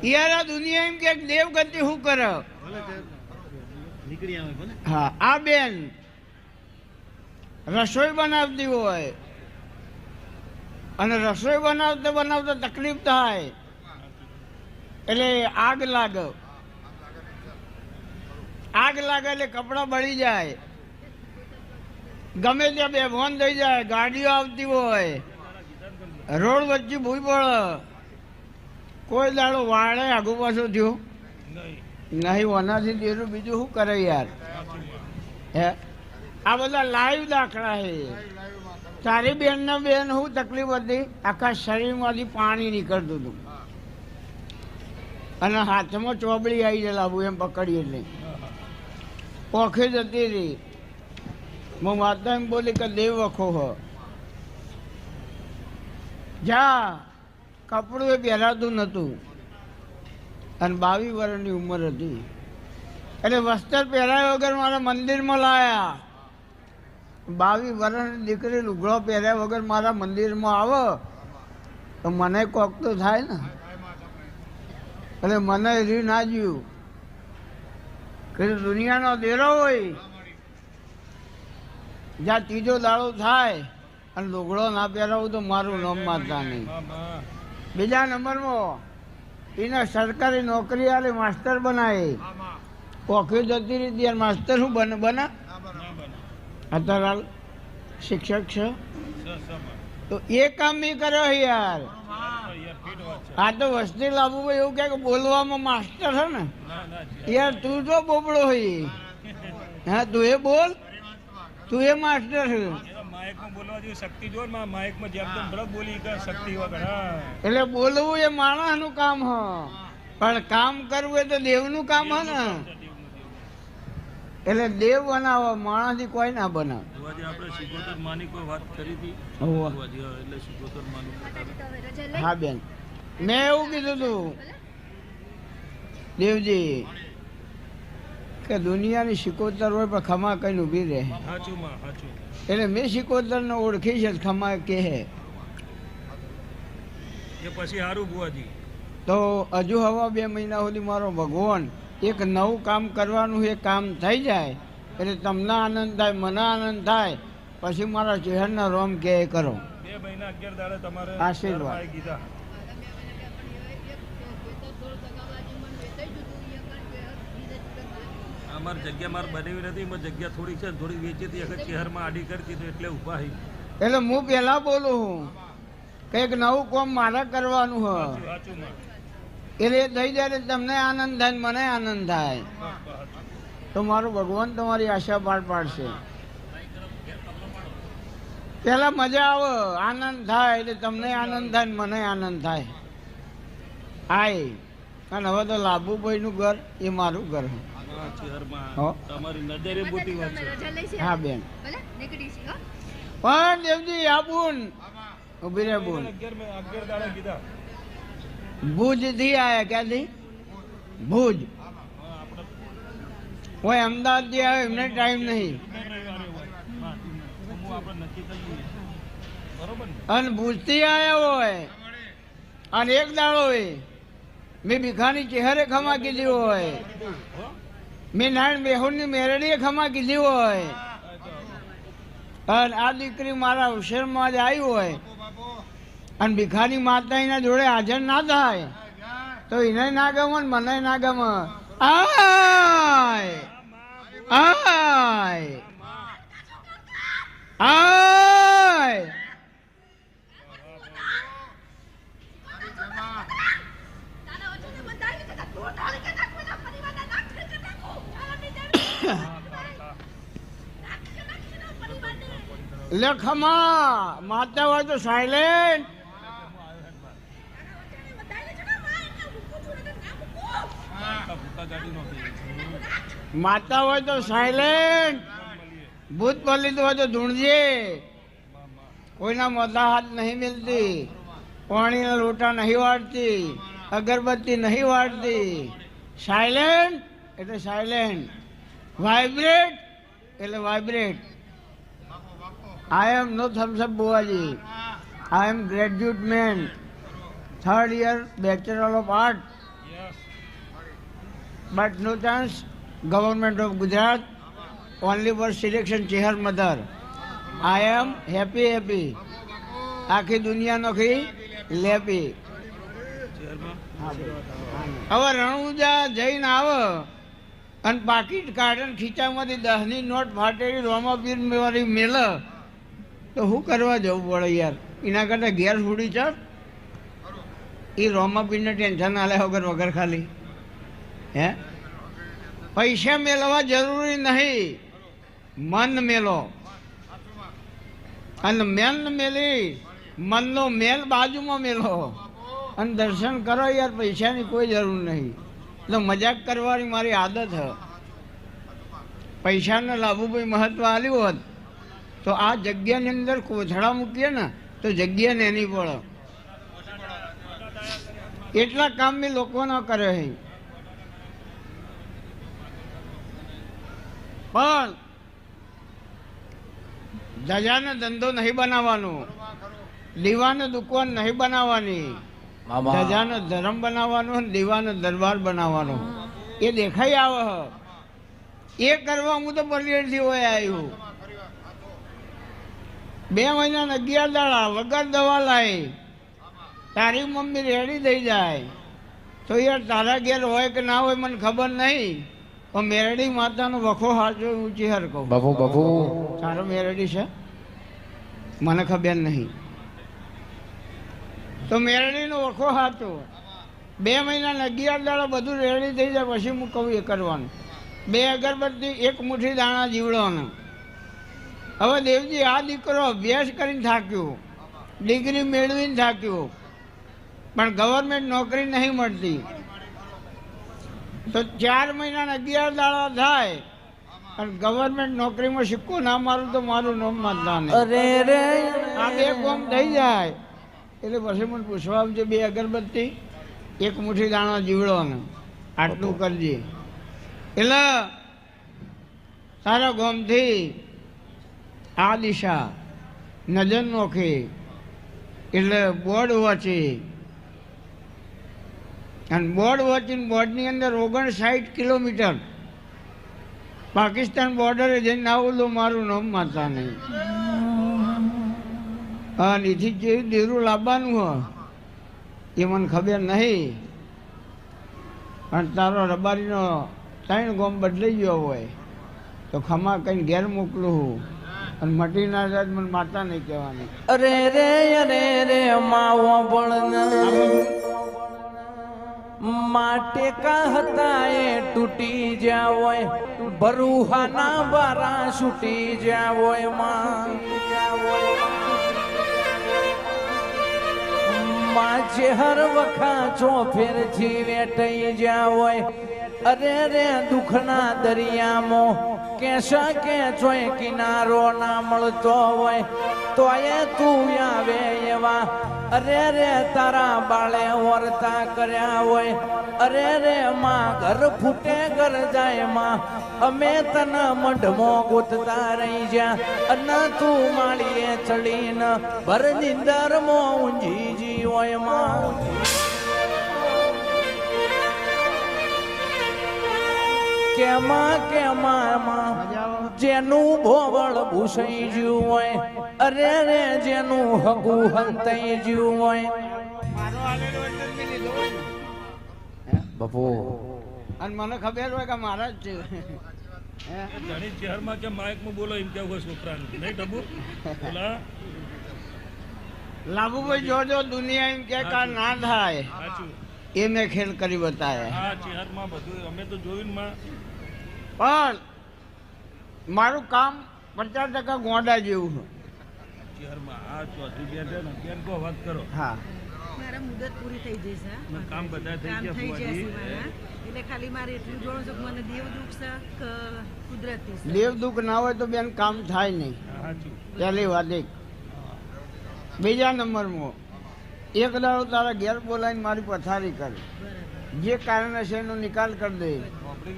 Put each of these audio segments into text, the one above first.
યાર આ દુનિયા એમ કે દેવગતિ શું કરે? હા, આ બેન રસોઈ બનાવતી હોય અને રસોઈ બનાવતા બનાવતા તકલીફ થાય એટલે આગ લાગે એટલે કપડાં બળી જાય, ગમે ત્યાં બેભાન થઈ જાય, ગાડીઓ આવતી હોય, રોડ વચ્ચે ભૂઈ પડે, કોઈ દાડો વાળે આગુ પાછું થયું નહીં. ઓનાથી તેરું બીજું શું કરે યાર? હે, આ બધા લાઈવ દાખલા છે. તારી બેનને બેન શું તકલીફ હતી? આખા શરીરમાંથી પાણી નીકળતું હતું અને હાથમાં ચોબડી આવી જાય, લાવું એમ પકડી એટલે ઓખે જતી રહી. હું માતા એમ બોલી કે દેવ વખો હો જા. કપડું એ પહેરાતું નહોતું અને 22 વર્ષની ઉંમર હતી એટલે વસ્ત્ર પહેરાયા વગર મારા મંદિરમાં લાયા. 22 વર્ષની દીકરી લુગડો પહેર્યા વગર મારા મંદિરમાં આવે તો મને કોક તો થાય ને. એટલે મને રી ના જ્યું કે દુનિયાનો દેરો હોય જ્યાં ત્રીજો દાડો થાય અને લુગડો ના પહેરાવું તો મારું નામ માનતા નહીં. બીજા નંબરમાં એને સરકારી નોકરી આલે, માસ્ટર બનાવે, ઓખી જતી રીતે યાર માસ્ટર શું બને? અત્યારે હાલ શિક્ષક છે તો એ કામ બી કર્યો યાર. આ તો વસ્તી લાવવું હોય એવું કે બોલવામાં માસ્ટર છે ને યાર. તું તો બોબડો હોય. હા, તું એ બોલ, તું એ માસ્ટર છે. એટલે બોલવું એ માણસ નું કામ હ, પણ કામ કરવું એ તો દેવ નું કામ હ ને. એટલે દેવ બનાવો, માણસ થી કોઈ ના બનાવે. હા બેન, મેં એવું કીધું તું દેવજી કે દુનિયાની શિકોતર હોય પણ ખમા કઈ ઉભી રહે. એટલે મેં શિકોતર ને ઓળખી છે, ખમા કે પછી સારું બુઆજી. તો હજુ હવા 2 મહિના સુધી મારો ભગવાન એક નવું કામ કરવાનું એ કામ થઈ જાય એટલે તમને આનંદ થાય, મને આનંદ થાય. પછી મારા ચહેરના રોમ કે કરો. 2 મહિના 11 દાડે તમારે આશીર્વાદ. અમારી જગ્યા મારે બનાવી નથી, જગ્યા થોડી છે, થોડી વેચી હતી, આખા શહેરમાં આડી કરતી તો એટલે ઉભા થઈ. એટલે હું પેલા બોલું હું કંઈક નવું કામ મારે કરવાનું હ એટલે થઈ જાય તમને આનંદ થાય, મને આનંદ થાય તો મારું ભગવાન તમારી આશા પાર પાડશે. પેલા મજા આવે, આનંદ થાય એટલે તમને આનંદ થાય ને મને આનંદ થાય. આય અને હવે તો લાભુભાઈ નું ઘર એ મારું ઘર. હા બેન, પણ દેવજી આપુન ઉભી રે બોલ. ભુજ થી આયા, ક્યાંથી? ભુજ. કોઈ અમદાવાદ થી આવે એમને ટાઈમ નહીં. અને ભુજ થી આયા હોય અને એક દાડો હોય મેં ભીખાની ચહેરે ખમા કીધી હોય, મેં નારાયણ બેહોરની મેરડીએ ખમા કીધી હોય અને આ દીકરી મારા અવસરમાં જ આવી હોય અને ભીખાની માતા એના જોડે હાજર ના થાય તો એને ના ગમે ને મને ના ગમે. આય આય આય લખમા માતા હોય તો સાયલેન્ટ. માતા હોય તો સાયલેન્ટ. ભૂત પલિત હોય તો ધૂણજે. કોઈના મોઢા હાથ નહીં મિલતી, પાણીના લોટા નહીં વાળતી, અગરબત્તી નહીં વાળતી. સાયલેન્ટ એટલે સાયલેન્ટ, વાઇબ્રેટ એટલે vibrate. I am no thumbs up Buaji. I am graduate man, 3rd year Bachelor of Art but no chance. Government of Gujarat only for selection Chehar mother. I am happy. આખી દુનિયા નોખી લેપી. હવે રણુજા જઈને આવે અને પાકીટ કાઢે ખીચામાંથી 10ની not ફાટેલી રોમાપીર વાળી મેલ તો શું કરવા જવું પડે યાર? એના કરતાં ઘેર છોડી ચાલ. એ રોમાપીરને ટેન્શન આલે વગર ખાલી. હે પૈસા મેળવવા જરૂરી નહીં, મન મેલો. અને મેલ મેલી મનનો મેલ બાજુમાં મેલો અને દર્શન કરો યાર. પૈસાની કોઈ જરૂર નહીં. એટલે મજાક કરવાની મારી આદત છે. પૈસાને લાભુભાઈ મહત્વ આલ્યું હોત તો આ જગ્યાની અંદર કોથળા મૂકીએ ને તો જગ્યા નેની પડે. એટલા કામ બી લોકો ન કરે છે. પણ ધજાને ધંધો નહીં બનાવવાનો, દીવાને દુકાન નહીં બનાવવાની. ધજાનો ધર્મ બનાવવાનો, દીવાનો દરબાર બનાવવાનો. એ દેખાઈ આવે. એ કરવા હું તો પર્યટથી હોય આવ્યું. 2 મહિના 11 દાડા વગર દવા લાવી તારી મમ્મી રેડી થઈ જાય તો યાર તારા ઘેર હોય કે ના હોય મને ખબર નહીં, પણ મેરડી માતાનો વખો હાચો ઊંચી હર કહું. બાપુ તારો મેરડી છે મને ખબર નહીં. તો મેરડીનો વખો હાચો. 2 મહિના 11 દાડા બધું રેડી થઈ જાય પછી હું કહું એ કરવાનું. 2 અગરબત્તી 1 મુઠ્ઠી દાણા જીવડવાનો. હવે દેવજી આ દીકરો અભ્યાસ કરીને થાક્યો, ડિગ્રી મેળવીને થાક્યો, પણ ગવર્મેન્ટ નોકરી નહીં મળતી. તો 4 મહિના 11 દાડા થાય અને ગવર્મેન્ટ નોકરીમાં સિક્કો ના મારું તો મારું નામ માનતા નહીં. આ 2 કામ થઈ જાય એટલે પછી મને પૂછવા આવશે 2 અગરબત્તી 1 મુઠ્ઠી દાણા જીવડવાનો આટલું કરજે. એટલે તારા ગામથી આ દિશા નજર નોખી એટલે બોર્ડ વાંચે અને બોર્ડ વાંચીને બોર્ડની અંદર 59 કિલોમીટર પાકિસ્તાન બોર્ડરે જઈને આવું તો મારું નામ માનતા નહીં. અને એથી જેવી દેરું લાવવાનું હોય એ મને ખબર નહીં. અને તારો રબારીનો 3 ગામ બદલાઈ ગયો હોય તો ખમા કઈ ઘેર મોકલું અને મટી ના જાય મને માતા નહીં કહેવાની. અરે માવો બળન માટે કા હતા એ તૂટી જ્યાં હોય, બરુહાના બારા છૂટી જ્યાં હોય. માં ચેહર વખા છો ફેર જીવે ટઈ જ્યાં હોય. અરે દુખના દરિયામાં કેશા કે જોય કિનારો ના મળતો હોય તો એ તું આવે એવા. અરે તારા બાળે વર્તા કર્યા હોય. અરે માં ઘર ફૂટે ઘર જાય માં, અમે તને મઢમો ગોતતા રહી જા. અને તું માળીએ ચડીને ભર નિંદર મો ઊંઝી જી હોય માં. કેમાં જેનું ભોવળ ભૂસાઈ જ્યું હોય. અરે જેનું હગું હંતાઈ જ્યું હોય. બાપુ અને મને ખબર હોય કે મારા જ છે. ઘણી શહેરમાં કે માઇકમાં બોલો એમ કેવું હોય છોકરાને નહીં ડબુ બોલા. લાભુભાઈ જોજો દુનિયા એમ કે ના થાય સાચું એ મેં ખેલ કરી બતાવ્યા. હા શહેરમાં બધું અમે તો જોયું ને માં. પણ મારું કામ 50% ગોંડા જેવું છે. શહેરમાં આ ચોથી બે છે ને કેમ કહો વાત કરો. હા મારા મુદત પૂરી થઈ જશે. કામ બધા થઈ કામ ગયા થઈ જશે ફુવાજી. મારા. એટલે ખાલી મારે એટલું જોડું છું કે મને દેવ દુઃખ છે કે કુદરતી છે. દેવ દુઃખ ના હોય તો બેન કામ થાય નહીં. સાચું પહેલી વાત એક. બીજા નંબરમાં એક દાડો તારા ઘેર બોલાવીને મારી પથારી કર, જે કારણ હશે એનો નિકાલ કરી દે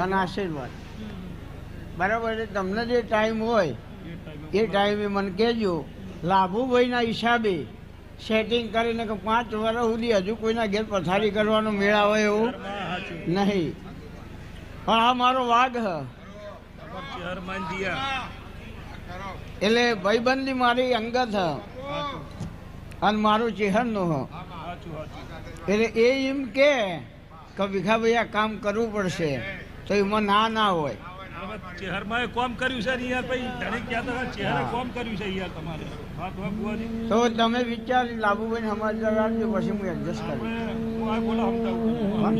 અને આશીર્વાદ. બરાબર છે. તમને જે ટાઈમ હોય એ ટાઈમે મને કહેજો. લાભુભાઈના હિસાબે સેટિંગ કરીને કે 5 વર્ષ સુધી હજુ કોઈના ઘેર પથારી કરવાનો મેળા હોય એવું નહીં. પણ આ મારો વાઘ હ ચેહરમાં દિયા એટલે ભાઈબંધી મારી અંગત હ અને મારું ચેહરનું હ. સાચું સાચું એટલે એ એમ કે ભીખાભાઈ આ કામ કરવું પડશે તો એમાં ના હોય. ચેહરમાં એ કોમ કર્યું છે ને યાર ભાઈ ધણી કહેતા હતા ચેહરે કોમ કર્યું છે યાર તમારે વાત વાત બુવાજી તો તમે વિચારી લાભુભાઈ સમાચાર આપજો પછી હું એડજસ્ટ કરું. હું આ બોલા સમજાવું